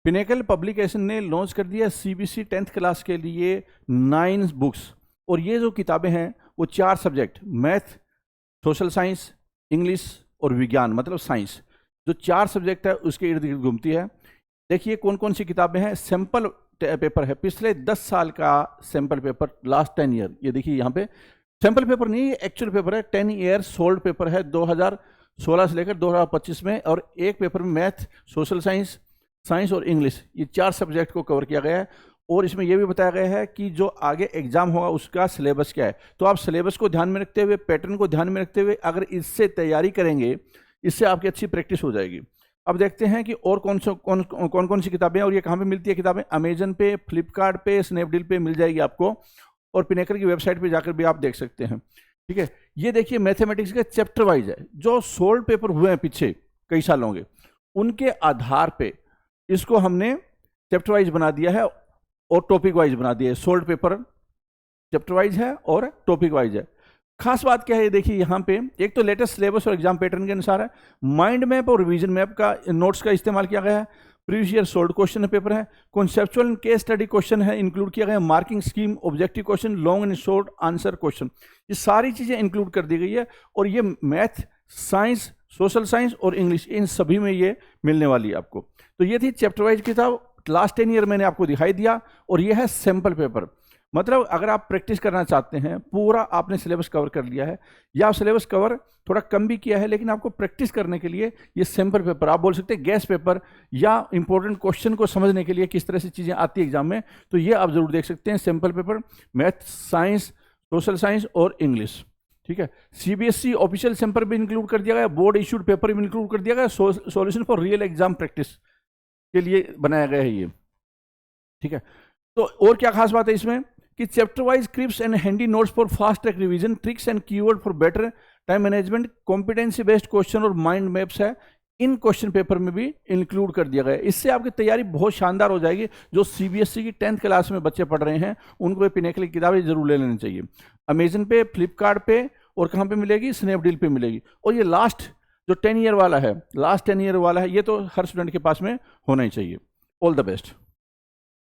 Pinnacle publication ने launch कर दिया सीबीएसई 10th क्लास के लिए 9 बुक्स, और ये जो किताबें हैं वो 4 subject, math, social science, English और विज्ञान मतलब साइंस, जो 4 सब्जेक्ट है उसके इर्द गिर्द घूमती है। देखिए कौन कौन सी किताबें हैं। सैंपल पेपर है, पिछले 10 साल का सैंपल पेपर, लास्ट 10 ईयर। ये देखिए यहाँ पे सैंपल पेपर नहीं, ये एक्चुअल पेपर है। 10 ईयर सोल्ड पेपर है 2016 से लेकर 2025 में, और एक पेपर में मैथ, सोशल साइंस, साइंस और इंग्लिश, ये 4 सब्जेक्ट को कवर किया गया है। और इसमें यह भी बताया गया है कि जो आगे एग्जाम होगा उसका सिलेबस क्या है। तो आप सिलेबस को ध्यान में रखते हुए, पैटर्न को ध्यान में रखते हुए अगर इससे तैयारी करेंगे, इससे आपकी अच्छी प्रैक्टिस हो जाएगी। अब देखते हैं कि और कौन कौन सी किताबें हैं और ये कहाँ पे मिलती है किताबें। अमेजन पे, फ्लिपकार्ट पे, स्नैपडील पे मिल जाएगी आपको, और पिनेकल की वेबसाइट पे जाकर भी आप देख सकते हैं। ठीक है, ये देखिए मैथमेटिक्स के चैप्टर वाइज है, जो सोल्ड पेपर हुए हैं पीछे कई सालों के, उनके आधार पे इसको हमने चैप्टर वाइज बना दिया है और टॉपिक वाइज बना दिया है। सोल्ड पेपर चैप्टर वाइज है और टॉपिक वाइज है। खास बात क्या है, देखिए यहाँ पे एक तो लेटेस्ट सिलेबस और एग्जाम पैटर्न के अनुसार है। माइंड मैप और रिवीजन मैप का नोट्स का इस्तेमाल किया गया है। Previous year solved question paper है, conceptual and case study question है इंक्लूड किया गया है, marking scheme, objective question, long and short answer question, ये सारी चीजें इंक्लूड कर दी गई है। और ये मैथ, साइंस, सोशल साइंस और इंग्लिश, इन सभी में ये मिलने वाली है आपको। तो ये थी चैप्टर वाइज किताब, लास्ट 10 ईयर मैंने आपको दिखाई दिया। और ये है सैंपल पेपर, मतलब अगर आप प्रैक्टिस करना चाहते हैं, पूरा आपने सिलेबस कवर कर लिया है या सिलेबस कवर थोड़ा कम भी किया है, लेकिन आपको प्रैक्टिस करने के लिए ये सैंपल पेपर, आप बोल सकते हैं गैस पेपर, या इंपॉर्टेंट क्वेश्चन को समझने के लिए किस तरह से चीज़ें आती है एग्जाम में, तो ये आप जरूर देख सकते हैं। Sample paper math, science, social science और इंग्लिश। ठीक है, सीबीएसई ऑफिशियल सैंपल भी इंक्लूड कर दिया गया, बोर्ड इशूड पेपर भी इंक्लूड कर दिया गया, solution for real exam practice के लिए बनाया गया है ये। ठीक है, तो और क्या खास बात है इसमें कि chapter wise crisp and handy notes for fast track revision, tricks and keyword for better time management, competency based question और माइंड मैप्स है, इन क्वेश्चन पेपर में भी इंक्लूड कर दिया गया है। इससे आपकी तैयारी बहुत शानदार हो जाएगी। जो सीबीएसई की 10th क्लास में बच्चे पढ़ रहे हैं उनको पिनेकल की किताबें जरूर ले लेनी चाहिए। अमेजन पे, फ्लिपकार्ट पे और कहाँ पे मिलेगी, स्नैपडील पे मिलेगी। और ये लास्ट जो 10 ईयर वाला है, लास्ट 10 ईयर वाला है, ये तो हर स्टूडेंट के पास में होना ही चाहिए। All the best.